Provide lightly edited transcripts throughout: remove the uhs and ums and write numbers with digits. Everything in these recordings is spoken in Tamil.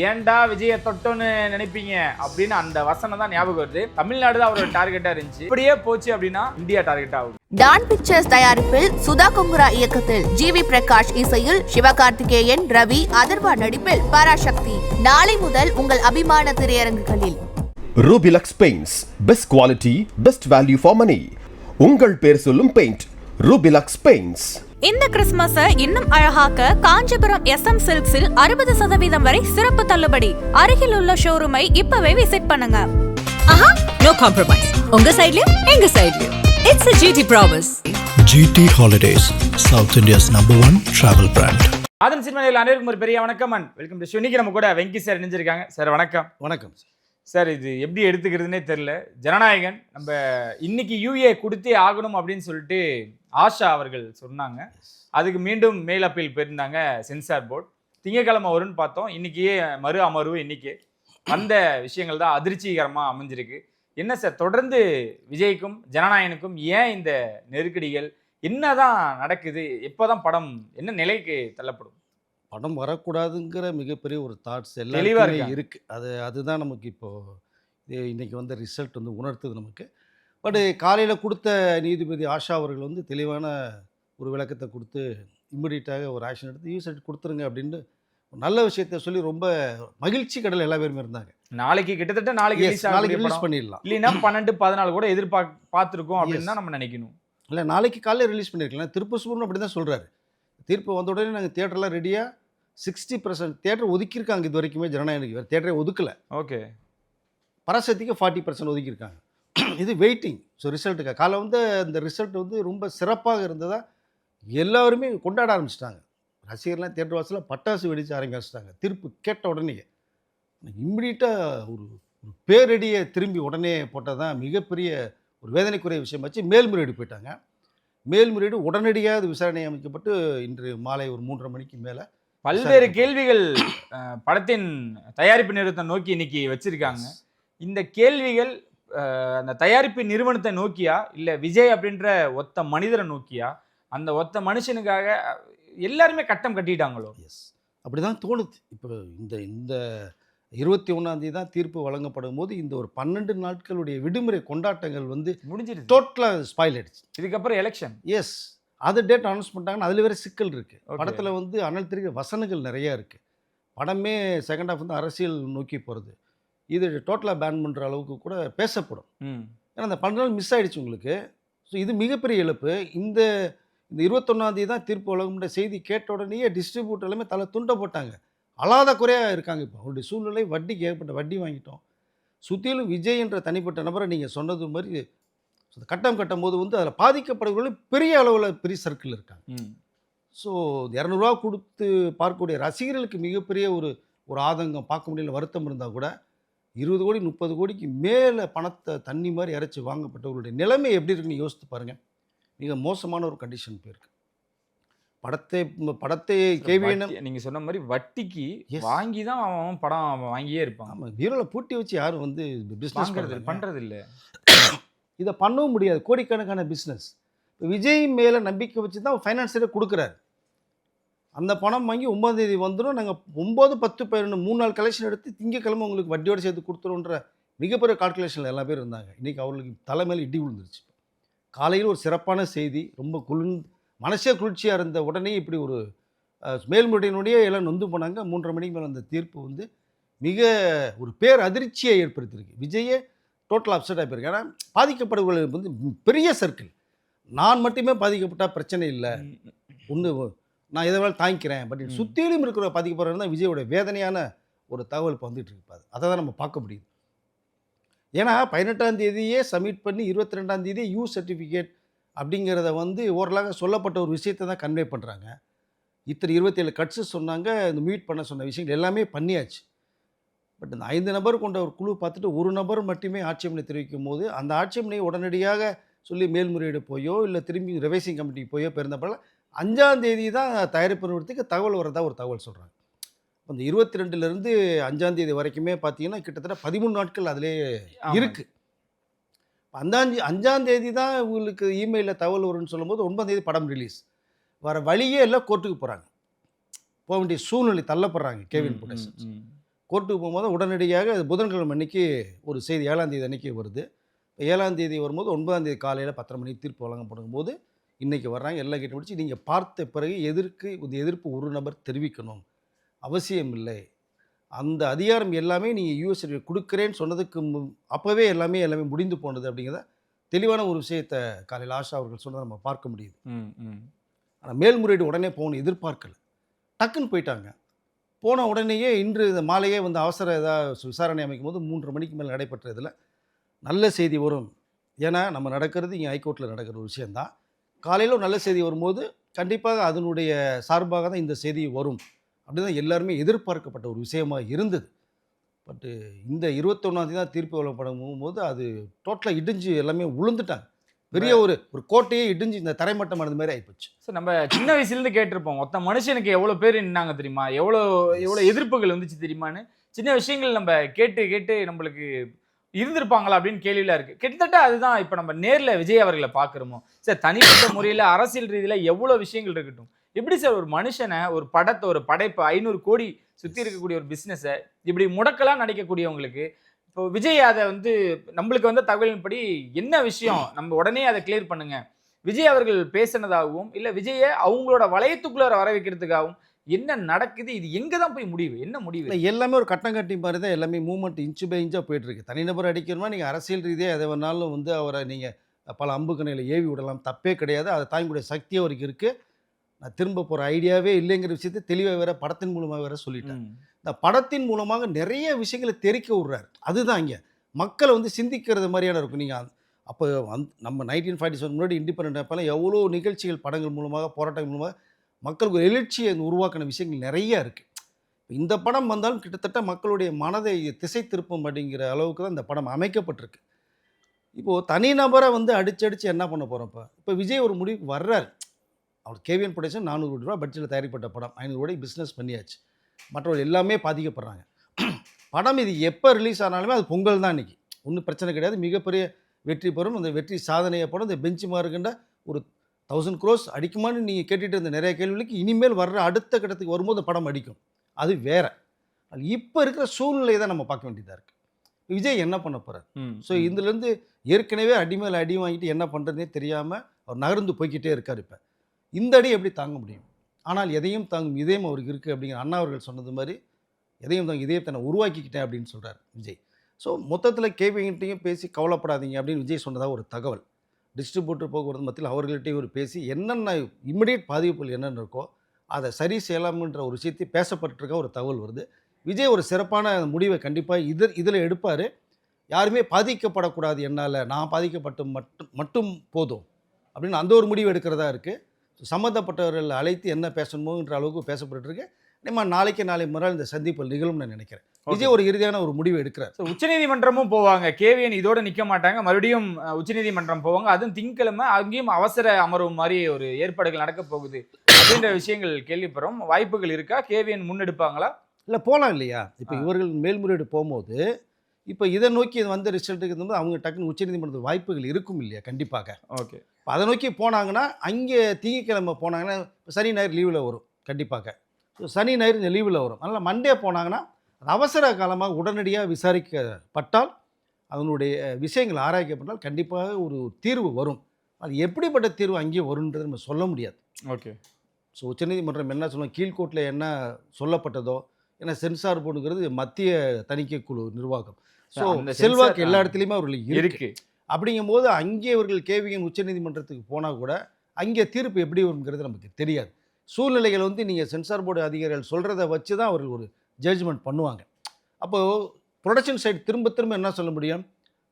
ஏன்டா விஜய தொட்டோன்னு நினைப்பீங்க அப்படின்னு அந்த வசனம் தான் ஞாபகம் வருது. தமிழ்நாடு தான் அவரோட டார்கெட்டா இருந்துச்சு. இப்படியே போச்சு அப்படின்னா இந்தியா டார்கெட் ஆகும். டான் பிக்சர்ஸ் தயாரிப்பில் சுதா கொங்குரா இயக்கத்தில் ஜிவி பிரகாஷ் இசையில் சிவகார்த்திகேயன், ரவி, அதர்வா நடிப்பில் பராசக்தி நாளை முதல் உங்கள் அபிமான திரையரங்குகளில். Rubilux paints, best quality, best value for money. உங்கள் பேர் சொல்லும் பெயிண்ட் ரூபிலக்ஸ் பெயிண்ட்ஸ். இந்த கிறிஸ்துமஸை இன்னும் அழகாக்க காஞ்சிபுரம் SM சில்க்ஸில் 60% வரை சிறப்பு தள்ளுபடி. அருகில் உள்ள ஷோரூமை இப்பவே விசிட் பண்ணுங்க. No compromise. உங்க சைடுலயும் எங்க சைடுலயும். It's a GT promise. GT Holidays, South India's #1 travel brand. ஆதன் சினிமாவில் அனைவருக்கும் ஒரு பெரிய வணக்கம் அண்ட் வெல்கம் டு ஷோ. இன்னைக்கு நம்ம கூட வெங்கி சார் இணைஞ்சிருக்காங்க. சார் வணக்கம். வணக்கம் சார். இது எப்படி எடுத்துக்கிறதுனே தெரியல. ஜனநாயகன் நம்ம இன்னைக்கு UA கொடுத்தே ஆகணும் அப்படின்னு சொல்லிட்டு ஆஷா அவர்கள் சொன்னாங்க. அதுக்கு மீண்டும் மேல் அப்பீல் போயிருந்தாங்க சென்சார் போர்டு. திங்கக்கிழமை வரும்னு பார்த்தோம். இன்னைக்கே மறு அமர்வு. இன்னைக்கு அந்த விஷயங்கள் தான் அதிர்ச்சிகரமாக அமைஞ்சிருக்கு. என்ன சார் தொடர்ந்து விஜய்க்கும் ஜனநாயகனுக்கும் ஏன் இந்த நெருக்கடிகள், என்னதான் நடக்குது, எப்போதான் படம் என்ன நிலைக்கு தள்ளப்படும்? படம் வரக்கூடாதுங்கிற மிகப்பெரிய ஒரு தாட்ஸ் தெளிவா எல்லாருமே இருக்கு. அதுதான் நமக்கு இப்போது இன்னைக்கு வந்த ரிசல்ட் உணர்த்துது நமக்கு. பட் காலையில் கொடுத்த நீதிபதி ஆஷா அவர்கள் தெளிவான ஒரு விளக்கத்தை கொடுத்து இம்மிடியட்டாக ஒரு ஆக்ஷன் எடுத்து யூசட் கொடுத்துருங்க அப்படின்னு நல்ல விஷயத்த சொல்லி ரொம்ப மகிழ்ச்சி கடல் எல்லா பேருமே இருந்தாங்க. நாளைக்கு கிட்டத்தட்ட நாளைக்கு ரிலீஸ் பண்ணிடலாம், இல்லைன்னா 12-14 கூட பார்த்துருக்கோம் அப்படின்னு தான் நம்ம நினைக்கணும். இல்லை நாளைக்கு காலையில் ரிலீஸ் பண்ணியிருக்கலாம். திருப்பசூர்னு அப்படி தான் சொல்கிறாரு. தீர்ப்பு வந்த உடனே நாங்கள் தியேட்டர்லாம் ரெடியாக 60% தியேட்டர் ஒதுக்கியிருக்காங்க. இது வரைக்குமே ஜனநாயகனுக்கு வேறு தியேட்டரை ஒதுக்கலை. ஓகே. பராசக்திக்கு 40% ஒதுக்கியிருக்காங்க. இது வெயிட்டிங். ஸோ ரிசல்ட்டுக்கு காலை இந்த ரிசல்ட் ரொம்ப சிறப்பாக இருந்ததா எல்லாருமே கொண்டாட ஆரம்பிச்சிட்டாங்க. ரசிகர்லாம் தியேட்டர் வாசலில் பட்டாசு வெடிச்சு ஆரம்பிச்சிட்டாங்க. தீர்ப்பு கேட்ட உடனே இம்மிடியட்டாக ஒரு பேரடியை திரும்பி உடனே போட்டால் தான் மிகப்பெரிய ஒரு வேதனைக்குரிய விஷயமாச்சு. மேல்முறையீடு போயிட்டாங்க. மேல்முறையீடு உடனடியாக விசாரணை அமைக்கப்பட்டு இன்று மாலை ஒரு 3:30 மணிக்கு மேலே பல்வேறு கேள்விகள் படத்தின் தயாரிப்பு நிறுவனத்தை நோக்கி இன்னைக்கு வச்சிருக்காங்க. இந்த கேள்விகள் அந்த தயாரிப்பு நிறுவனத்தை நோக்கியா இல்லை விஜய் அப்படின்ற ஒத்த மனிதரை நோக்கியா? அந்த ஒத்த மனுஷனுக்காக எல்லாருமே கட்டம் கட்டிட்டாங்களோ? எஸ், அப்படி தான் தோணுது. இப்போ இந்த 21ஆம் தேதி தான் தீர்ப்பு வழங்கப்படும் போது இந்த ஒரு 12 நாட்களுடைய விடுமுறை கொண்டாட்டங்கள் முடிஞ்சிருச்சு. டோட்டலாக ஸ்பாயில் ஆயிடுச்சு. இதுக்கப்புறம் எலெக்ஷன். எஸ், அது டேட் அனௌன்ஸ் பண்ணிட்டாங்கன்னா அதில் வேறு சிக்கல் இருக்குது. படத்தில் அனல் தெரிகிற வசனங்கள் நிறையா இருக்குது. படமே செகண்ட் ஹாஃப் அரசியல் நோக்கி போகிறது. இது டோட்டலாக பேன் பண்ணுற அளவுக்கு கூட பேசப்படும். ஏன்னா அந்த 12 நாள் மிஸ் ஆகிடுச்சு உங்களுக்கு. ஸோ இது மிகப்பெரிய இழப்பு. இந்த 21ஆம் தேதி தான் தீர்ப்பு வழங்குன்ற செய்தி கேட்ட உடனேயே டிஸ்ட்ரிபியூட்டர் எல்லாமே தலை துண்டை போட்டாங்க. அழாத குறையாக இருக்காங்க. இப்போ அவருடைய சூழ்நிலை வட்டிக்கு ஏற்பட்ட வட்டி வாங்கிட்டோம். சுற்றிலும் விஜய் என்ற தனிப்பட்ட நபரை நீங்கள் சொன்னது மாதிரி கட்டம் கட்டும் போது அதில் பாதிக்கப்படுபவர்கள் பெரிய அளவில் பெரிய சர்க்கிள் இருக்காங்க. ஸோ 200 ரூபா கொடுத்து பார்க்கக்கூடிய ரசிகர்களுக்கு மிகப்பெரிய ஒரு ஆதங்கம், பார்க்க முடியல, வருத்தம் இருந்தால் கூட 20 கோடி 30 கோடிக்கு மேலே பணத்தை தண்ணி மாதிரி இறைச்சி வாங்கப்பட்டவர்களுடைய நிலைமை எப்படி இருக்குன்னு யோசித்து பாருங்கள். மிக மோசமான ஒரு கண்டிஷன் போயிருக்கு. படத்தை கேவிஎன் நீங்கள் சொன்ன மாதிரி வட்டிக்கு வாங்கி தான் அவன் படம் வாங்கியே இருப்பான். ஆமாம், பீரோவில் பூட்டி வச்சு யாரும் பிஸ்னஸ் பண்ணுறது இல்லை. இதை பண்ணவும் முடியாது. கோடிக்கணக்கான பிஸ்னஸ். விஜய் மேலே நம்பிக்கை வச்சு தான் ஃபைனான்ஸரே கொடுக்குறாரு. அந்த பணம் வாங்கி 9ஆம் தேதி வந்துடும். நாங்கள் 9, 10, 11 3 நாள் கலெக்ஷன் எடுத்து திங்கக்கிழமை உங்களுக்கு வட்டியோடு சேர்த்து கொடுத்துருன்ற மிகப்பெரிய கால்குலேஷனில் எல்லா பேரும் இருந்தாங்க. இன்றைக்கி அவர்களுக்கு தலைமையில் இடி விழுந்துருச்சு. காலையில் ஒரு சிறப்பான செய்தி, ரொம்ப மனசே குளிர்ச்சியாக இருந்த உடனே இப்படி ஒரு மேல்முறையினுடைய எல்லாம் நொந்து போனாங்க. 3:30 மணிக்கு மேலே அந்த தீர்ப்பு மிக ஒரு பேர் அதிர்ச்சியை ஏற்படுத்தியிருக்கு. விஜயே டோட்டல் அப்செட் ஆகிருக்கு. ஏன்னா பாதிக்கப்படுபவர்கள் பெரிய சர்க்கிள். நான் மட்டுமே பாதிக்கப்பட்டால் பிரச்சனை இல்லை, நான் இதை வேலை தாங்கிக்கிறேன். பட் சுற்றிலும் இருக்கிற பாதிக்கப்படுறது தான் விஜயோட வேதனையான ஒரு தகவல் இப்போ வந்துட்டு இருப்பாது. அதை தான் நம்ம பார்க்க முடியுது. ஏன்னா 18ஆம் தேதியே சப்மிட் பண்ணி 22ஆம் தேதியே யூ சர்டிஃபிகேட் அப்படிங்கிறத ஓரளவு சொல்லப்பட்ட ஒரு விஷயத்தை தான் கன்வே பண்ணுறாங்க. இத்தனை 27 கட்ஸு சொன்னாங்க. இந்த மீட் பண்ண சொன்ன விஷயங்கள் எல்லாமே பண்ணியாச்சு. பட் இந்த 5 நபர் கொண்ட ஒரு குழு பார்த்துட்டு ஒரு நபர் மட்டுமே ஆட்சேபனை தெரிவிக்கும் போது அந்த ஆட்சேபனையை உடனடியாக சொல்லி மேல்முறையீடு போயோ இல்லை திரும்பி ரிவைசிங் கமிட்டிக்கு போயோ பிறந்தப்பல 5ஆம் தேதி தான் தயாரிப்பு நிறுவனத்துக்கு தகவல் வரதா ஒரு தகவல் சொல்கிறாங்க. அந்த 22லேருந்து 5ஆம் தேதி வரைக்குமே பார்த்தீங்கன்னா கிட்டத்தட்ட 13 நாட்கள் அதிலே இருக்குது. 5ஆம் தேதி தான் உங்களுக்கு இமெயிலில் தகவல் வரும்னு சொல்லும்போது 9ஆம் தேதி படம் ரிலீஸ். வர வழியே எல்லாம் கோர்ட்டுக்கு போகிறாங்க. போக வேண்டிய சூழ்நிலை தள்ளப்படுறாங்க கேவின் புரொடக்ஷன்ஸ். கோர்ட்டுக்கு போகும்போது உடனடியாக அது புதன்கிழமை அன்னைக்கு ஒரு செய்தி 7ஆம் தேதி அன்னைக்கு வருது. 7ஆம் தேதி வரும்போது 9ஆம் தேதி காலையில் 10:30 மணிக்கு தீர்ப்பு வழங்கப்படும் போது இன்றைக்கி வர்றாங்க. எல்லாம் கேட்டு முடிச்சு நீங்கள் பார்த்த பிறகு எதிர்ப்பு ஒரு நபர் தெரிவிக்கணும் அவசியம் இல்லை. அந்த அதிகாரம் எல்லாமே நீங்கள் யூஎஸ்ஏ கொடுக்குறேன்னு சொன்னதுக்கு அப்போவே எல்லாமே முடிந்து போனது அப்படிங்கிறத தெளிவான ஒரு விஷயத்தை காலையில் ஆஷா அவர்கள் சொன்னதை நம்ம பார்க்க முடியுது. ஆனால் மேல்முறையீடு உடனே போகணும் எதிர்பார்க்கல, டக்குன்னு போயிட்டாங்க. போன உடனேயே இன்று இந்த மாலையே வந்து அவசர ஏதாவது விசாரணை அமைக்கும் போது 3:30 மணிக்கு மேலே நடைபெற்றதில் நல்ல செய்தி வரும். ஏன்னா நம்ம நடக்கிறது இங்கே ஹைகோர்ட்டில் நடக்கிற ஒரு விஷயந்தான். காலையில் ஒரு நல்ல செய்தி வரும்போது கண்டிப்பாக அதனுடைய சார்பாக தான் இந்த செய்தி வரும் அப்படி தான் எல்லாருமே எதிர்பார்க்கப்பட்ட ஒரு விஷயமாக இருந்தது. பட்டு இந்த 21ஆம் தேதி தான் தீர்ப்பு வழங்கப்படும் போது அது டோட்டலாக இடிஞ்சு எல்லாமே உளுந்துட்டாங்க. பெரிய ஒரு கோட்டையே இடிஞ்சு இந்த தரைமட்டமானது மாதிரி ஆகிப்போச்சு. சார் நம்ம சின்ன வயசுலேருந்து கேட்டிருப்போம், மொத்த மனுஷனுக்கு எவ்வளோ பேர் நின்னாங்க தெரியுமா, எவ்வளோ எதிர்ப்புகள் வந்துச்சு தெரியுமான்னு. சின்ன விஷயங்கள் நம்ம கேட்டு நம்மளுக்கு இருந்திருப்பாங்களா அப்படின்னு கேள்வியில் இருக்குது. கிட்டத்தட்ட அதுதான் இப்போ நம்ம நேரில் விஜய் அவர்களை பார்க்குறோமோ. சார் தனிப்பட்ட முறையில் அரசியல் ரீதியில் எவ்வளோ விஷயங்கள் இருக்கட்டும், எப்படி சார் ஒரு மனுஷனை ஒரு படத்தை ஒரு படைப்பை 500 கோடி சுற்றி இருக்கக்கூடிய ஒரு பிஸ்னஸை இப்படி முடக்கலாம் நினைக்கக்கூடியவங்களுக்கு இப்போ விஜய் அதை வந்து நம்மளுக்கு வந்த தகவலின்படி என்ன விஷயம் நம்ம உடனே அதை கிளியர் பண்ணுங்க, விஜய் அவர்கள் பேசினதாகவும் இல்லை விஜயை அவங்களோட வளையத்துக்குள்ளார வர வைக்கிறதுக்காகவும் என்ன நடக்குது, இது எங்கே தான் போய் முடிவு, என்ன முடிவு? இல்லை எல்லாமே ஒரு கட்டம் கட்டி மாதிரி தான் எல்லாமே மூவ்மெண்ட் இன்ச்சு பை இன்ச்சாக போயிட்டுருக்கு. தனிநபர் அடிக்கணுமா நீங்கள் அரசியல் ரீதியாக எதை வேணாலும் வந்து அவரை நீங்கள் பல அம்புக்கணையில் ஏவி விடலாம், தப்பே கிடையாது. அதை தாங்கக்கூடிய சக்தி அவருக்கு இருக்குது. நான் திரும்ப போகிற ஐடியாவே இல்லைங்கிற விஷயத்தை தெளிவாக வேறு படத்தின் மூலமாக வேறு சொல்லிட்டேன். இந்த படத்தின் மூலமாக நிறைய விஷயங்களை தெரிக்க விட்றாரு. அதுதான் இங்கே மக்களை வந்து சிந்திக்கிறது மாதிரியான இருக்கும். நீங்கள் அப்போ நம்ம 1947 முன்னாடி இண்டிபெண்டன்ட் அப்போலாம் எவ்வளோ நிகழ்ச்சிகள் படங்கள் மூலமாக போராட்டங்கள் மூலமாக மக்களுக்கு ஒரு எழுச்சியை உருவாக்கின விஷயங்கள் நிறையா இருக்குது. இந்த படம் வந்தாலும் கிட்டத்தட்ட மக்களுடைய மனதை திசை திருப்பம் அப்படிங்கிற அளவுக்கு தான் இந்த படம் அமைக்கப்பட்டிருக்கு. இப்போது தனிநபரை வந்து அடிச்சு என்ன பண்ண போகிறோம்? இப்போ விஜய் ஒரு முடிவுக்கு வர்றாரு. அவர் கேவிஎன் ப்ரொடக்ஷன் 400 கோடி ரூபா பட்ஜெட்டில் தயாரிக்கப்பட்ட படம் 500 கோடி பிஸ்னஸ் பண்ணியாச்சு. மற்றவர்கள் எல்லாமே பாதிக்கப்படுறாங்க. படம் இது எப்போ ரிலீஸ் ஆனாலுமே அது பொங்கல் தான் இன்றைக்கி, ஒன்றும் பிரச்சனை கிடையாது. மிகப்பெரிய வெற்றி பெறும். அந்த வெற்றி சாதனையை படம் இந்த பெஞ்ச் மார்க்குன்ற ஒரு 1000 crores அடிக்குமான்னு நீங்கள் கேட்டுட்டு இருந்த நிறைய கேள்விகளுக்கு இனிமேல் வர்ற அடுத்த கட்டத்துக்கு வரும்போது படம் அடிக்கும். அது வேற. இப்போ இருக்கிற சூழ்நிலையை தான் நம்ம பார்க்க வேண்டியதாக இருக்குது. விஜய் என்ன பண்ண போகிறார்? ஸோ இதுலேருந்து ஏற்கனவே அடி மேலே அடி வாங்கிட்டு என்ன பண்ணுறதுனே தெரியாமல் அவர் நகர்ந்து போய்கிட்டே இருக்கார். இப்போ இந்த அடி எப்படி தாங்க முடியும்? ஆனால் எதையும் தாங்கும் இதயம் அவருக்கு இருக்குது அப்படிங்கிற அண்ணா அவர்கள் சொன்னது மாதிரி எதையும் தாங்க இதயத்தை நான் உருவாக்கிக்கிட்டேன் அப்படின்னு சொல்கிறார் விஜய். ஸோ மொத்தத்தில் கேவிங்கிட்டையும் பேசி கவலைப்படாதீங்க அப்படின்னு விஜய் சொன்னதாக ஒரு தகவல். டிஸ்ட்ரிபியூட்டர் போக்குவரத்து மத்தியில் அவர்கள்ட்டையும் ஒரு பேசி என்னென்ன இம்மிடியேட் பாதிப்புகள் என்னென்ன இருக்கோ அதை சரி செய்யலாம்ன்ற ஒரு விஷயத்தை பேசப்பட்டிருக்க ஒரு தகவல் வருது. விஜய் ஒரு சிறப்பான முடிவை கண்டிப்பாக இதில் எடுப்பார். யாருமே பாதிக்கப்படக்கூடாது, என்னால் நான் பாதிக்கப்பட்டு மட்டும் போதும் அப்படின்னு அந்த ஒரு முடிவு எடுக்கிறதா இருக்குது. சம்மந்தப்பட்டவர்கள் அழைத்து என்ன பேசணுமோன்ற அளவுக்கு பேசப்பட்டுருக்கு. நம்ம நாளை மறுநாள் இந்த சந்திப்பு நிகழும்னு நான் நினைக்கிறேன். விஜய் ஒரு இறுதியான ஒரு முடிவு எடுக்கிறார். உச்சநீதிமன்றமும் போவாங்க, கேவிஎன் இதோட நிற்க மாட்டாங்க, மறுபடியும் உச்சநீதிமன்றம் போவாங்க. அதுவும் திங்கக்கிழமை அங்கேயும் அவசர அமர்வு மாதிரி ஒரு ஏற்பாடுகள் நடக்க போகுது அப்படின்ற விஷயங்கள் கேள்விப்படுறோம். வாய்ப்புகள் இருக்கா? கேவிஎன் முன்னெடுப்பாங்களா? இல்லை போகலாம் இல்லையா? இப்போ இவர்கள் மேல்முறையீடு போகும்போது இப்போ இதை நோக்கி வந்த ரிசல்ட்டுக்கு இருக்கும்போது அவங்க டக்குன்னு உச்சநீதிமன்றத்தில் வாய்ப்புகள் இருக்கும் இல்லையா? கண்டிப்பாக. ஓகே. இப்போ அதை நோக்கி போனாங்கன்னா அங்கே திங்கக்கிழமை போனாங்கன்னா சனி ஞாயிறு லீவில் வரும் கண்டிப்பாக. ஸோ சனி ஞாயிறு இந்த லீவில் வரும். அதனால் மண்டே போனாங்கன்னா அவசர காலமாக உடனடியாக விசாரிக்கப்பட்டால் அதனுடைய விஷயங்கள் ஆராய்க்கப்பட்டால் கண்டிப்பாக ஒரு தீர்வு வரும். அது எப்படிப்பட்ட தீர்வு அங்கேயே வரும்ன்றது நம்ம சொல்ல முடியாது. ஓகே. ஸோ உச்சநீதிமன்றம் என்ன சொல்லுவோம், கீழ்கோர்ட்டில் என்ன சொல்லப்பட்டதோ, ஏன்னா சென்சார் போர்டுங்கிறது மத்திய தணிக்கை குழு நிர்வாகம். ஸோ செல்வாக்கு எல்லா இடத்துலையுமே அவர்களுக்கு இருக்கு. அப்படிங்கும்போது அங்கே இவர்கள் கேவிஎன் உச்சநீதிமன்றத்துக்கு போனால் கூட அங்கே தீர்ப்பு எப்படி வருங்கிறது நமக்கு தெரியாது. சூழ்நிலைகள் வந்து நீங்கள் சென்சார் போர்டு அதிகாரிகள் சொல்கிறத வச்சு தான் அவர்கள் ஒரு ஜட்ஜ்மெண்ட் பண்ணுவாங்க. அப்போது ப்ரொடக்ஷன் சைடு திரும்ப என்ன சொல்ல முடியும்?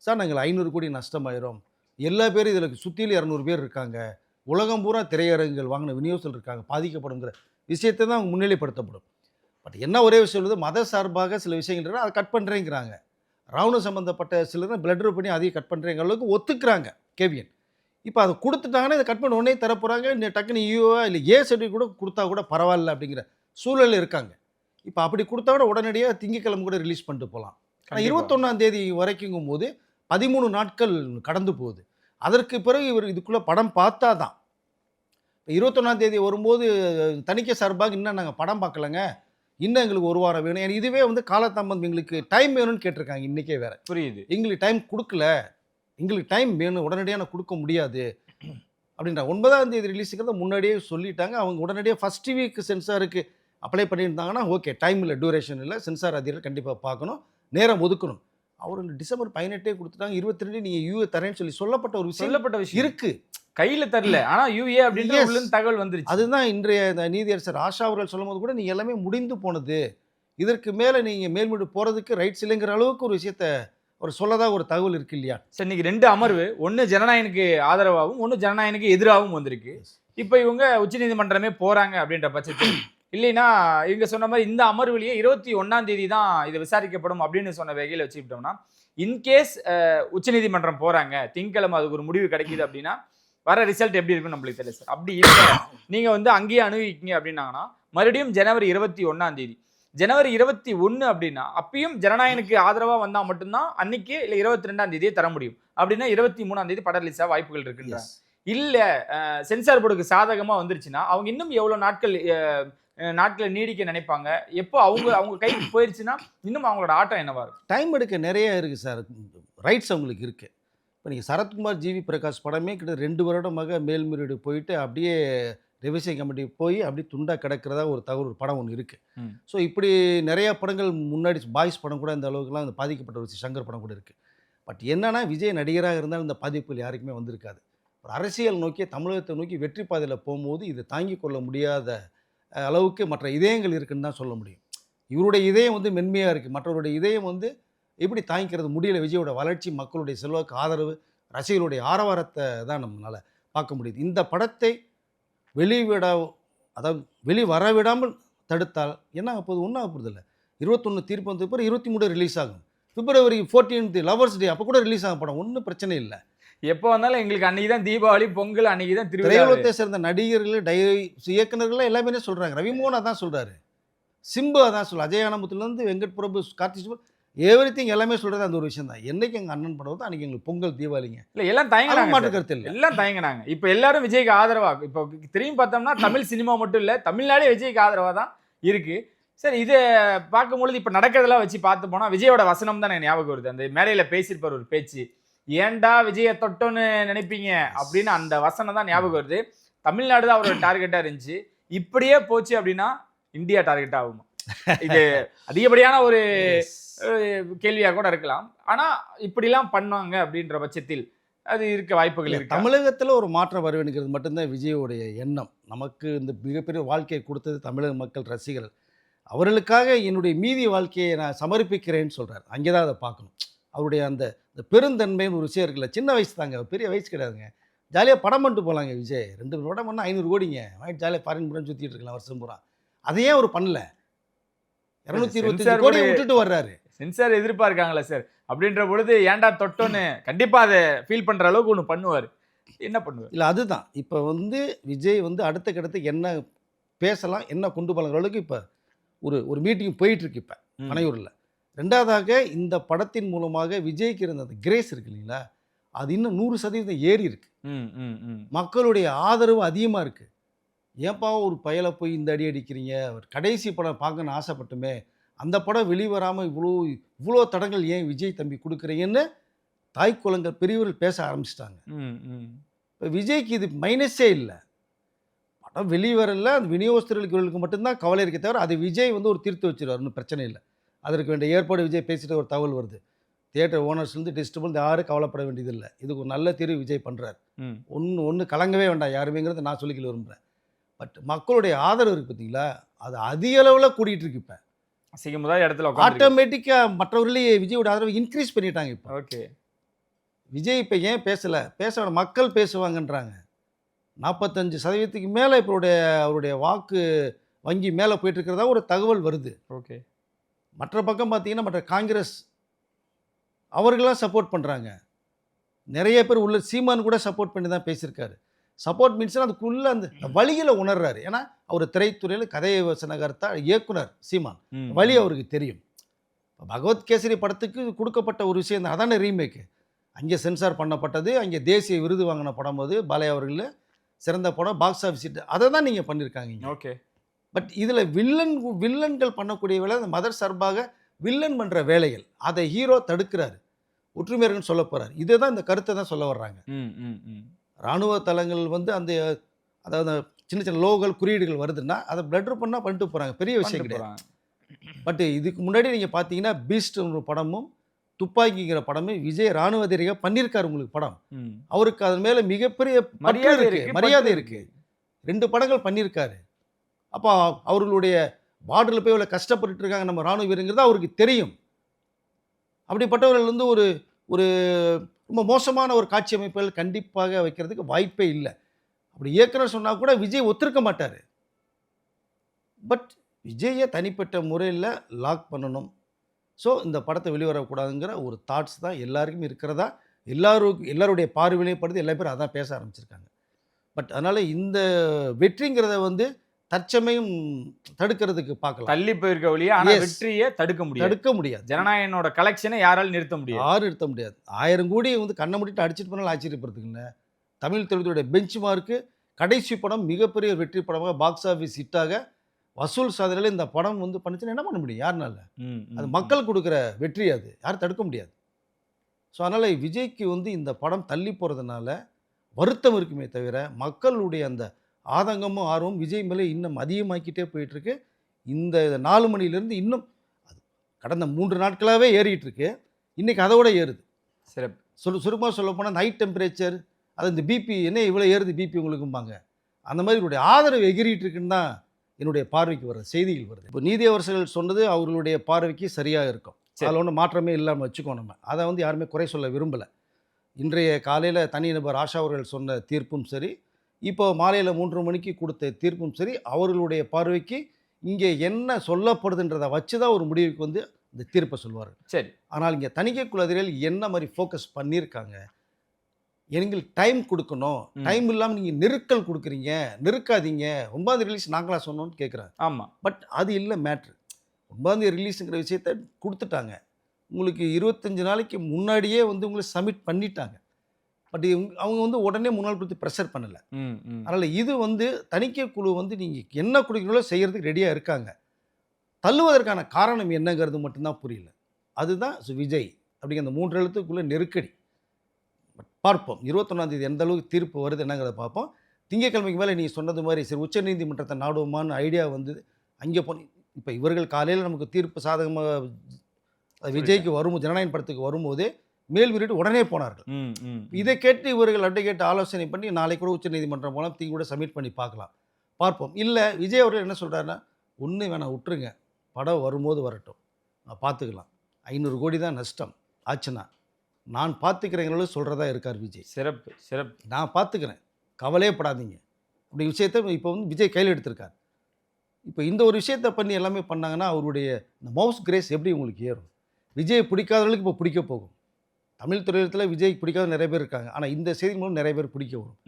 சார் நாங்கள் 500 கோடி நஷ்டமாயிரும், எல்லா பேரும் இதில் சுற்றிலும் 200 பேர் இருக்காங்க, உலகம் பூரா திரையரங்குகள் வாங்கின விநியோகத்தில் இருக்காங்க, பாதிக்கப்படுங்கிற விஷயத்தை தான் அவங்க முன்னிலைப்படுத்தப்படும். பட் என்ன ஒரே விஷயம் உள்ளது, மத சார்பாக சில விஷயங்கள் இருக்குது, அதை கட் பண்ணுறேங்கிறாங்க. ராவண சம்மந்தப்பட்ட சிலர் பிளட் ட்ரூப் பண்ணி அதையும் கட் பண்ணுறேங்கிற அளவுக்கு ஒத்துக்கிறாங்க கேவிஎன். இப்போ அதை கொடுத்துட்டாங்கன்னா இதை கட் பண்ண உடனே தரப்போகிறாங்க. டக்குன்னு யூஓவா இல்லை ஏ சர்டிஃபிகேட் கூட கொடுத்தா கூட பரவாயில்ல அப்படிங்கிற சூழலில் இருக்காங்க. இப்போ அப்படி கொடுத்தா கூட உடனடியாக திங்கக்கிழமை கூட ரிலீஸ் பண்ணிட்டு போகலாம். ஆனால் 21ஆம் தேதி வரைக்குங்கும் போது 13 நாட்கள் கடந்து போகுது. அதற்கு பிறகு இவர் இதுக்குள்ளே படம் பார்த்தா தான். இப்போ 21ஆம் தேதி வரும்போது தணிக்கை சார்பாக இன்னும் நாங்கள் படம் பார்க்கலங்க, இன்னும் எங்களுக்கு 1 வாரம் வேணும். ஏன்னா இதுவே வந்து காலதாமதம், எங்களுக்கு டைம் வேணும்னு கேட்டிருக்காங்க. இன்றைக்கே வேறு புரியுது. எங்களுக்கு டைம் கொடுக்கல, எங்களுக்கு டைம் வேணும், உடனடியாக நான் கொடுக்க முடியாது அப்படின்ற 9ஆம் தேதி ரிலீஸுங்கிறத முன்னாடியே சொல்லிட்டாங்க. அவங்க உடனடியாக ஃபஸ்ட் வீக் சென்சாருக்கு அப்ளை பண்ணியிருந்தாங்கன்னா ஓகே, டைம் இல்லை, டியூரேஷன் இல்லை, சென்சார் அதிகாரி கண்டிப்பாக பார்க்கணும், நேரம் ஒதுக்கணும். அவர் டிசம்பர் 18 கொடுத்துட்டாங்க. 22 நீங்கள் யூஏ தரேன்னு சொல்லப்பட்ட ஒரு விஷயம் இருக்குது, கையில தரல. ஆனா யூஏ அப்படின்ற உள்ள தகவல் வந்துருச்சு. அதுதான் இன்றைய நீதியரசர் ஆஷா அவர்கள் சொல்லும்போது கூட நீங்க எல்லாமே முடிந்து போனது, இதற்கு மேல நீங்க மேல்முடி போறதுக்கு ரைட்ஸ் இல்லைங்கிற அளவுக்கு ஒரு விஷயத்த ஒரு சொல்லதா ஒரு தகவல் இருக்கு இல்லையா? சரி, இன்னைக்கு 2 அமர்வு, ஒன்னு ஜனநாயகனுக்கு ஆதரவாகவும் ஒன்னு ஜனநாயகனுக்கு எதிராகவும் வந்திருக்கு. இப்போ இவங்க உச்சநீதிமன்றமே போறாங்க அப்படின்ற பட்சத்தில், இல்லைன்னா இவங்க சொன்ன மாதிரி இந்த அமர்வுலயே 21ஆம் தேதி தான் இது விசாரிக்கப்படும் அப்படின்னு சொன்ன வகையில் வச்சுக்கிட்டோம்னா, இன்கேஸ் உச்சநீதிமன்றம் போறாங்க, திங்கக்கிழமை அதுக்கு ஒரு முடிவு கிடைக்குது அப்படின்னா வர ரிசல்ட் எப்படி இருக்குன்னு நம்மளுக்கு தெரியல சார். அப்படி இல்லை நீங்க வந்து அங்கேயே அணுகிக்கிங்க அப்படின்னாங்கன்னா மறுபடியும் ஜனவரி 21ஆம் தேதி, ஜனவரி 21 அப்படின்னா அப்பயும் ஜனநாயகனுக்கு ஆதரவா வந்தா மட்டும்தான் அன்னைக்கு, இல்லை 22ஆம் தேதியே தர முடியும். அப்படின்னா 23ஆம் தேதி படம் ரிலீஸா வாய்ப்புகள் இருக்குன்ற. இல்ல சென்சார் போர்டுக்கு சாதகமா வந்துருச்சுன்னா அவங்க இன்னும் எவ்வளவு நாட்களை நீடிக்க நினைப்பாங்க? எப்போ அவங்க கைக்கு போயிருச்சுன்னா இன்னும் அவங்களோட ஆட்டம் என்னவா இருக்கும்? டைம் எடுக்க நிறைய இருக்கு சார், ரைட்ஸ் அவங்களுக்கு இருக்கு. இப்போ நீங்கள் சரத்குமார் ஜிவி பிரகாஷ் படமே கிட்ட 2 வருடமாக மேல்முறையீடு போயிட்டு அப்படியே ரிவிஷன் கமிட்டி போய் அப்படியே துண்டா கிடக்கிறதா ஒரு தகவல் படம் ஒன்று இருக்குது. ஸோ இப்படி நிறைய படங்கள் முன்னாடி பாய்ஸ் படம் கூட இந்த அளவுக்குலாம் அந்த பாதிக்கப்பட்ட ஒரு சங்கர் படம் கூட இருக்குது. பட் என்னன்னா விஜய் நடிகராக இருந்தாலும் இந்த பாதிப்புகள் யாருக்குமே வந்திருக்காது. ஒரு அரசியல் நோக்கி தமிழகத்தை நோக்கி வெற்றி பாதையில் போகும்போது இது தாங்கிக் கொள்ள முடியாத அளவுக்கு மற்ற இதயங்கள் இருக்குன்னு தான் சொல்ல முடியும். இவருடைய இதயம் வந்து மென்மையாக இருக்குது, மற்றவருடைய இதயம் வந்து எப்படி தாங்கிக்கிறது முடியல. விஜயோட வளர்ச்சி, மக்களுடைய செல்வாக்கு, ஆதரவு, ரசிகர்களுடைய ஆரவாரத்தை தான் நம்மளால் பார்க்க முடியுது. இந்த படத்தை வெளி வரவிடாமல் தடுத்தால் என்ன ஆகப்போகுது? ஒன்றும் ஆகப்போகுது இல்லை. 21 தீர்ப்பு வந்த பிறகு 23 ரிலீஸ் ஆகும். பிப்ரவரி 14 லவர்ஸ் டே அப்போ கூட ரிலீஸ் ஆகும் படம், ஒன்றும் பிரச்சனை இல்லை. எப்போ வந்தாலும் எங்களுக்கு அன்னைக்கு தான் தீபாவளி, பொங்கல், அன்னைக்கு தான் திரையுலகத்தை சேர்ந்த நடிகர்கள், இயக்குநர்கள் எல்லாமே சொல்கிறாங்க. ரவிமோகன் அதான் சொல்கிறாரு, சிம்பு அதான் சொல்ல, அஜய் ஆனமுத்துலேருந்து வெங்கட் பிரபு, கார்த்திக், எவ்ரிதிங் எல்லாமே சொல்கிறது அந்த ஒரு விஷயம் தான். என்னைக்கு எங்கள் அண்ணன் படம் தான் அன்றைக்கி எங்களுக்கு பொங்கல், தீபாவளிங்க. இல்லை எல்லாம் தயங்கினாங்க, மாற்று கருத்து இல்லை, எல்லாம் தயங்கினாங்க. இப்போ எல்லாரும் விஜய்க்கு ஆதரவாக, இப்போ திரும்பி பார்த்தோம்னா தமிழ் சினிமா மட்டும் இல்லை, தமிழ்நாடே விஜய்க்கு ஆதரவாக தான் இருக்குது. சரி, இதை பார்க்கும்பொழுது இப்போ நடக்கிறதெல்லாம் வச்சு பார்த்து போனால் விஜயோட வசனம் தான் எனக்கு ஞாபகம் வருது. அந்த மேடையில் பேசியிருப்பார் ஒரு பேச்சு, ஏன்டா விஜயை தொட்டோன்னு நினைப்பீங்க அப்படின்னு, அந்த வசனம் தான் ஞாபகம் வருது. தமிழ்நாடு தான் அவரோட டார்கெட்டாக இருந்துச்சு. இப்படியே போச்சு அப்படின்னா இந்தியா டார்கெட் ஆகுமா? இது அதிகப்படியான ஒரு கேள்வியாக கூட இருக்கலாம். ஆனால் இப்படிலாம் பண்ணாங்க அப்படின்ற பட்சத்தில் அது இருக்க வாய்ப்புகள் இருக்கு. தமிழகத்தில் ஒரு மாற்றம் வர வேண்டியது மட்டும்தான் விஜயோடைய எண்ணம். நமக்கு இந்த மிகப்பெரிய வாழ்க்கையை கொடுத்தது தமிழக மக்கள் ரசிகர்கள், அவர்களுக்காக என்னுடைய மீதி வாழ்க்கையை நான் சமர்ப்பிக்கிறேன்னு சொல்கிறார். அங்கே தான் அதை பார்க்கணும். அவருடைய அந்த பெருந்தன்மைன்னு ஒரு விஷயம் இருக்குல்ல, சின்ன வயசு தாங்க, பெரிய வயசு கிடையாதுங்க, ஜாலியாக படம் பண்ணிட்டு போகலாங்க. விஜய் 2 படம் பண்ணால் 500 கோடிங்க, வாங்கிட்டு ஜாலியாக ஃபாரின் படம் சுற்றிட்டு இருக்கலாம் வருஷம் பூரா. அதையே அவர் பண்ணல, 225 கோடியை விட்டுட்டு வர்றாரு. சென்சார் எதிர்பார்க்காங்களா சார்? அப்படின்ற பொழுது ஏன்டா தொட்டோன்னு கண்டிப்பாக அதை ஃபீல் பண்ணுற அளவுக்கு ஒன்று பண்ணுவார். என்ன பண்ணுவார்? இல்லை அதுதான் இப்போ விஜய் அடுத்த கட்டத்துக்கு என்ன பேசலாம், என்ன கொண்டு போகலாங்கிற அளவுக்கு இப்போ ஒரு மீட்டிங் போயிட்டுருக்கு இப்போ பனையூரில். 2வதாக இந்த படத்தின் மூலமாக விஜய்க்கு இருந்த அந்த கிரேஸ் இருக்கு இல்லைங்களா, அது இன்னும் 100% ஏறி இருக்கு. மக்களுடைய ஆதரவு அதிகமாக இருக்குது. ஏன்ப்பா ஒரு பயலை போய் இந்த அடி அடிக்கிறீங்க, அவர் கடைசி படம் பார்க்கணுன்னு ஆசைப்பட்டுமே, அந்த படம் வெளிவராமல் இவ்வளோ தடங்கள் ஏன் விஜய் தம்பி கொடுக்குறீங்கன்னு தாய்க்குளங்கள் பெரியவர்கள் பேச ஆரம்பிச்சிட்டாங்க. இப்போ விஜய்க்கு இது மைனஸே இல்லை, படம் வெளிவரல, அந்த விநியோகஸ்தர்களுக்கு மட்டும்தான் கவலை இருக்க தவிர அதை விஜய் ஒரு தீர்த்து வச்சிருவார், ஒன்றும் பிரச்சனை இல்லை. அதற்கு வேண்டிய ஏற்பாடு விஜய் பேசிட்டு ஒரு தகவல் வருது, தியேட்டர் ஓனர்ஸ்லேருந்து டிஸ்ட்ரிபியூட் யாரும் கவலைப்பட வேண்டியதில்லை, இதுக்கு ஒரு நல்ல தீர்வு விஜய் பண்ணுறார், ஒன்று கலங்கவே வேண்டாம் யாருமேங்கிறத நான் சொல்லிக்கல விரும்புகிறேன். பட் மக்களுடைய ஆதரவு இருக்குது பார்த்தீங்களா, அது அதிக அளவில் கூட்டிகிட்டு இருக்கு. இப்போ இடத்துல ஆட்டோமேட்டிக்காக மற்றவர்களே விஜயோட ஆதரவு இன்க்ரீஸ் பண்ணிட்டாங்க. இப்போ ஓகே, விஜய் இப்போ ஏன் பேசலை, மக்கள் பேசுவாங்கன்றாங்க. 45% மேலே இப்போ அவருடைய வாக்கு வங்கி மேலே போயிட்டுருக்கிறதா ஒரு தகவல் வருது. ஓகே, மற்ற பக்கம் பார்த்தீங்கன்னா மற்ற காங்கிரஸ் அவர்களாம் சப்போர்ட் பண்ணுறாங்க. நிறைய பேர் உள்ள சீமான் கூட சப்போர்ட் பண்ணி தான் பேசியிருக்காரு. சப்போர்ட் மீன்ஸ்னால் அதுக்குள்ளே அந்த வழியில் உணர்றாரு. ஏன்னா அவர் திரைத்துறையில் கதை வசனகர்த்தா, இயக்குனர் சீமான், வழி அவருக்கு தெரியும். பகவத் கேசரி படத்துக்கு கொடுக்கப்பட்ட ஒரு விஷயம் தான், அதான ரீமேக்கு. அங்கே சென்சார் பண்ணப்பட்டது, அங்கே தேசிய விருது வாங்கின படம் போது பாலையா அவர்கள் சிறந்த படம், பாக்ஸ் ஆஃபீஸ் ஹிட், அதை தான் நீங்கள் பண்ணியிருக்காங்க. ஓகே, பட் இதில் வில்லன்கள் பண்ணக்கூடிய வேலை அந்த மதர் சார்பாக வில்லன் பண்ணுற வேலைகள் அதை ஹீரோ தடுக்கிறாரு, ஒற்றுமையர்கள் சொல்ல போகிறார். இதை தான் இந்த கருத்தை தான் சொல்ல வர்றாங்க. இராணுவ தளங்கள் வந்து அந்த அதாவது சின்ன சின்ன லோகல் குறியீடுகள் வருதுன்னா அதை பிளட்டர் பண்ணால் பண்ணிட்டு போகிறாங்க, பெரிய விஷயம் கிடையாது. பட் இதுக்கு முன்னாடி நீங்கள் பார்த்தீங்கன்னா பீஸ்ட் ஒரு படமும் துப்பாக்கிங்கிற படமும் விஜய் இராணுவ அதிகாரியாக பண்ணியிருக்காரு. உங்களுக்கு படம் அவருக்கு அதன் மேலே மிகப்பெரிய மரியாதை இருக்குது. 2 படங்கள் பண்ணியிருக்காரு. அப்போ அவர்களுடைய பார்டரில் போய் இவ்வளோ கஷ்டப்பட்டு இருக்காங்க நம்ம இராணுவ வீரங்கிறது அவருக்கு தெரியும். அப்படிப்பட்டவர்கள் வந்து ஒரு ஒரு ரொம்ப மோசமான ஒரு காட்சி அமைப்புகள் கண்டிப்பாக வைக்கிறதுக்கு வாய்ப்பே இல்லை. அப்படி இயக்குனர் சொன்னால் கூட விஜய் ஒத்துருக்க மாட்டார். பட் விஜயை தனிப்பட்ட முறையில் லாக் பண்ணணும், ஸோ இந்த படத்தை வெளிவரக்கூடாதுங்கிற ஒரு தாட்ஸ் தான் எல்லாருக்கும் இருக்கிறதா எல்லாருடைய பார்வையிலையும் படுத்து எல்லா பேரும் அதான் பேச ஆரம்பிச்சிருக்காங்க. பட் அதனால் இந்த வெற்றிங்கிறத வந்து தற்சமயம் தடுக்கிறதுக்கு பார்க்கலாம், தள்ளி போயிருக்க வழியா. ஆனால் வெற்றியை தடுக்க முடியாது. ஜனநாயகனோட கலெக்ஷனை யாராலும் நிறுத்த முடியாது. 1000 கோடி வந்து கண்ணை முடிட்டு அடிச்சிட்டு போனாலும் ஆச்சரியப்படுறதுக்குங்க. தமிழ் திரைத்துறையுடைய பெஞ்ச் மார்க்கு கடைசி படம் மிகப்பெரிய வெற்றி படமாக பாக்ஸ் ஆஃபீஸ் ஹிட்டாக வசூல் சாதனையில் இந்த படம் வந்து பண்ணிச்சுன்னா என்ன பண்ண முடியும் யாருனால? அது மக்கள் கொடுக்குற வெற்றி, அது யாரும் தடுக்க முடியாது. ஸோ அதனால் விஜய்க்கு வந்து இந்த படம் தள்ளி போகிறதுனால வருத்தம் இருக்குமே தவிர மக்களுடைய அந்த ஆதங்கமும் ஆர்வம் விஜய் மேலே இன்னும் அதிகமாக்கிட்டே போயிட்டுருக்கு. இந்த 4 மணிலேருந்து இன்னும் அது கடந்த 3 நாட்களாகவே ஏறிட்டு இருக்கு. இன்றைக்கி அதை விட ஏறுது. சிறப்பு. சுருக்கமாக சொல்ல போனால் நைட் டெம்பரேச்சர், அது இந்த பிபி என்ன இவ்வளோ ஏறுது பிபி உங்களுக்கும்பாங்க, அந்த மாதிரி இவருடைய ஆதரவு எகிரிட்டு இருக்குன்னு தான் என்னுடைய பார்வைக்கு வர செய்திகள் வருது. இப்போ நீதியரசர்கள் சொன்னது அவர்களுடைய பார்வைக்கு சரியாக இருக்கும், அதில் ஒன்றும் மாற்றமே இல்லாமல் வச்சுக்கோ. நம்ம அதை வந்து யாருமே குறை சொல்ல விரும்பலை. இன்றைய காலையில் தனிநபர் ஆஷா அவர்கள் சொன்ன தீர்ப்பும் சரி, இப்போ மாலையில் 3 மணிக்கு கொடுத்த தீர்ப்பும் சரி, அவர்களுடைய பார்வைக்கு இங்கே என்ன சொல்லப்படுதுன்றதை வச்சு தான் ஒரு முடிவுக்கு வந்து இந்த தீர்ப்பை சொல்வார்கள். சரி. ஆனால் இங்கே தணிக்கைக்குழு அதிகாரிகள் என்ன மாதிரி ஃபோக்கஸ் பண்ணியிருக்காங்க, எங்களுக்கு டைம் கொடுக்கணும், டைம் இல்லாமல் நீங்கள் நெருக்கல் கொடுக்குறீங்க, நெருக்காதீங்க, 9ஆம் ரிலீஸ் நாங்களாக சொன்னோன்னு கேட்குறாங்க. ஆமாம். பட் அது இல்லை மேட்ரு. 9ஆம் ரிலீஸுங்கிற விஷயத்த கொடுத்துட்டாங்க. உங்களுக்கு 25 நாளைக்கு முன்னாடியே வந்து உங்களுக்கு சப்மிட் பண்ணிட்டாங்க. பட் அவங்க வந்து உடனே முன்னாள் கொடுத்து ப்ரெஷர் பண்ணலை. அதனால் இது வந்து தணிக்கை குழு வந்து நீங்கள் என்ன கொடுக்குறீங்களோ செய்கிறதுக்கு ரெடியாக இருக்காங்க. தள்ளுவதற்கான காரணம் என்னங்கிறது மட்டும்தான் புரியல. அதுதான் விஜய் அப்படிங்கிற அந்த 3 எழுத்துக்குள்ளே நெருக்கடி. பார்ப்போம் 21ஆம் தேதி எந்த அளவுக்கு தீர்ப்பு வருது என்னங்கிறத பார்ப்போம். திங்கட்கிழமைக்கு மேலே நீங்கள் சொன்னது மாதிரி சரி உச்சநீதிமன்றத்தை நாடுவோமான்னு ஐடியா வந்து அங்கே போய் இப்போ இவர்கள் காலையில் நமக்கு தீர்ப்பு சாதகமாக விஜய்க்கு வரும் ஜனநாயக படத்துக்கு வரும்போதே மேல் வீட்டு உடனே போனார்கள். இதை கேட்டு இவர்கள் அட்வொகேட் ஆலோசனை பண்ணி நாளைக்கு கூட உச்சநீதிமன்றம் மூலம் தீ கூட சப்மிட் பண்ணி பார்ப்போம். இல்லை விஜய் அவர்கள் என்ன சொல்கிறாருன்னா, ஒன்று வேணாம் விட்டுருங்க, படம் வரும்போது வரட்டும், பார்த்துக்கலாம், 500 கோடி தான் நஷ்டம் ஆச்சுன்னா நான் பார்த்துக்கிறேங்களும் சொல்கிறதா இருக்கார் விஜய். சிறப்பு. நான் பார்த்துக்கிறேன், கவலையே படாதீங்க அப்படி விஷயத்தை இப்போ வந்து விஜய் கையில் எடுத்திருக்கார். இப்போ இந்த ஒரு விஷயத்தை பண்ணி எல்லாமே பண்ணாங்கன்னா அவருடைய இந்த மவுஸ் கிரேஸ் எப்படி உங்களுக்கு ஏறும்? விஜய் பிடிக்காதவர்களுக்கு இப்போ பிடிக்க போகும். தமிழ் திரையுலகத்தில் விஜய் பிடிக்காத நிறைய பேர் இருக்காங்க, ஆனால் இந்த செய்தி மூலம் நிறைய பேர் பிடிக்க வரும்.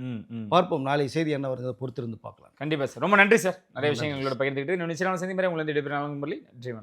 பார்ப்போம் நாளை செய்தி என்ன வருகிறத பொறுத்திருந்து பார்க்கலாம். கண்டிப்பாக சார். ரொம்ப நன்றி சார். நிறைய விஷயங்கள் உங்களோட பகிர்ந்துக்கிட்டு நிச்சயமான செய்தி மாதிரி உங்களை நன்றி.